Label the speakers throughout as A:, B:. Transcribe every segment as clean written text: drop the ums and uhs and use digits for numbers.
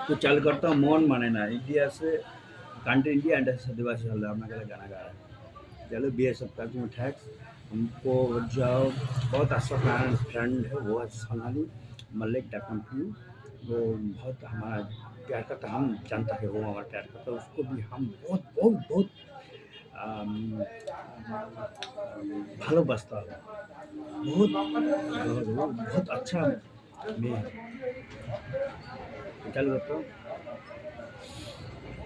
A: तो चालू करता हूँ मौन माने ना इंडिया से कंट्री इंडिया एंड आदिवासी चल रहा है अपना गाना गा रहा है। चलो बी एस एफ का तुम्हें टैक्स हमको जो बहुत अच्छा फ्रेंड है वो है सोनाली मलिक दा कंपनी। वो बहुत हमारा प्यार करता, हम जानता है वो हमारा प्यार करता, उसको भी हम बहुत बहुत बहुत आम, ভালোবাসতাম। बहुत बहुत बहुत अच्छा মেয়ে। চালু করতো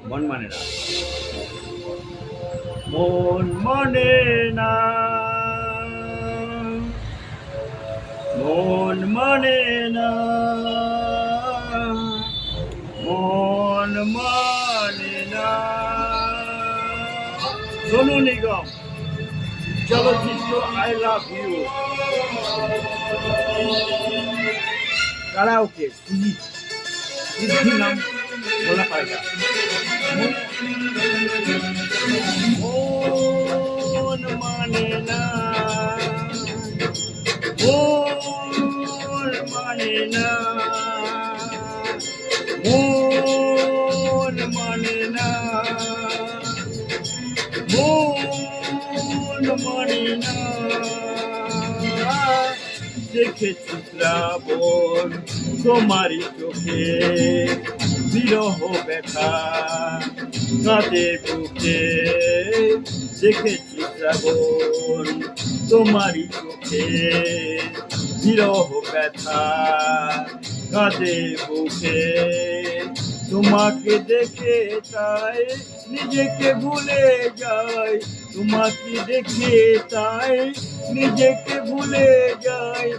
A: মন মানে না, মন মানে না, মন মানে না, মন মানে না। সোনু নিগম চলচ্চিত্র I love you karaoke Sujit भी नाम बोलना पड़ेगा। मोन माने ना, मोन माने ना, मोन माने ना, मोन माने ना। দেখেছি শ্রাবণ তোমারই চোখে বিরহ ব্যথা কাঁদে বুকে। দেখেছি শ্রাবণ তোমারই চোখে বিরহ ব্যথা কাঁদে বুকে। তোমাকে দেখে তাই নিজেকে ভুলে যাই, তোমাকে দেখে তাই নিজেকে ভুলে যাই।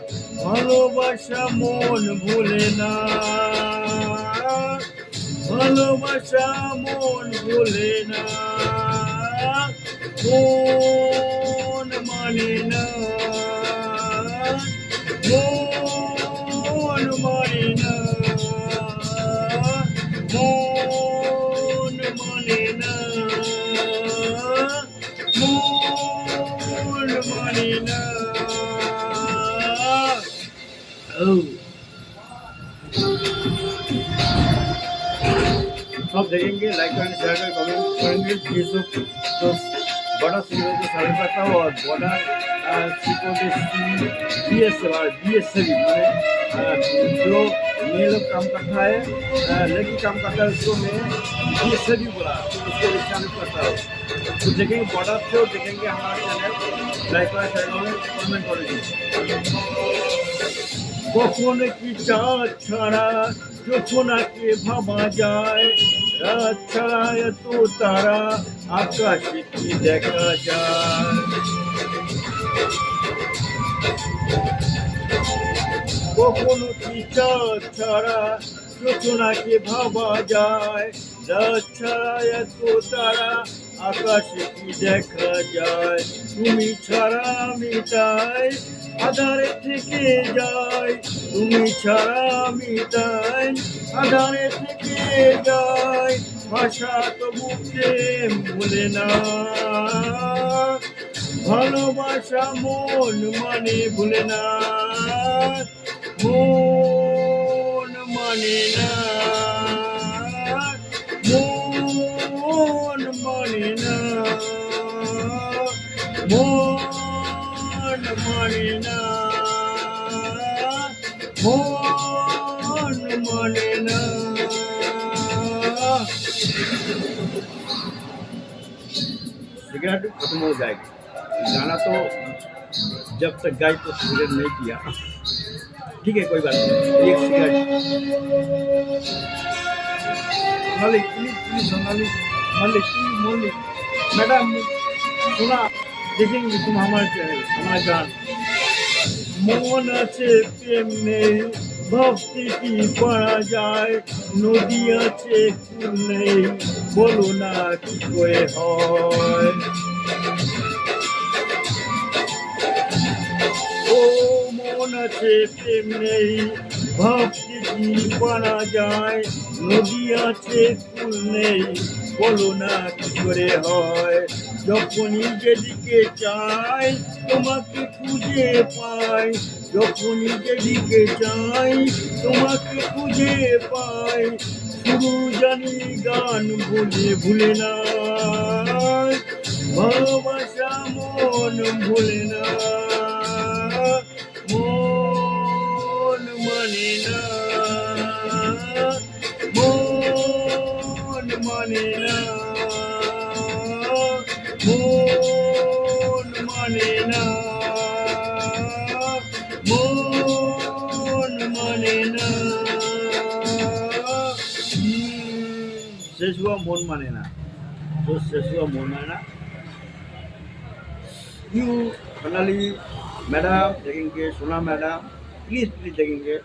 A: ভালোবাসা মন ভুলে না, ভালোবাসা মন ভুলে না, মন মানে না, মন মানে না, মন মানে না, মন মানে না। सब देखेंगे, लाइक करेंगे, शेयर करेंगे, कमेंट करेंगे। प्लीज तो बड़ा सीरीज को सारे करता हूँ और बड़ा बी एस मैंने जो मेरे लोग काम करता है लड़की काम करता है उसको मैं बी एस बोला, तो उसको शामिल करता हूँ। तो देखेंगे बॉर्डर से देखेंगे हमारा चैनल, लाइक करें, शेयर करें, कमेंट करेंगे। কখন কি চাঁদ ছাড়া জোছনাকে ভাবা যায়, রাত ছাড়া এত তারা আকাশে কি দেখা যায়। কখনো কি চাঁদ ছাড়া জোছনাকে ভাবা যায়, রাত ছাড়া এত তারা আকাশে কি দেখা যায়। তুমি ছাড়া আমি তাই আধারে থেকে যাই, তুমি ছাড়া আমি তাই আধারে থেকে যাই। ভাষা তো মুখে ভুলে না, ভালোবাসা মন মানে ভুলে না, মন মানে না, মন মানে না, মন মানে না, মন মানে না। सिगरेट खत्म हो जाएगी, गाना तो जब तक गाई तो सिगरेट नहीं किया, ठीक है कोई बात नहीं। एक सिगरेट मालिक प्लीज प्लीज सोनाली मालिक प्लीज मालिक मैडम सुना देखेंगे तुम हमारे चैनल हमारा गान। মন আছে প্রেম নেই ভক্তি কি করা যায়, নদী আছে কুল নেই বলো না কি করে হয়। ও মন আছে প্রেম নেই ভক্তি কি করা যায়, নদী আছে কুল নেই বলো না কি করে হয়। যখনই যেদিকে চাই তোমাকে খুঁজে পাই, যখনই যেদিকে চাই তোমাকে খুঁজে পাই। শুধু জানি গান ভুলে ভুলে না, ভালোবাসা মন ভুলে না, মন মানে না, মন মানে না, মন মানে না, মন মানে না। शेष हुआ मन माने ना, जो शेष हुआ मन माने ना। यू फाइनली मैडम देखेंगे, सोना मैडम प्लीज प्लीज देखेंगे।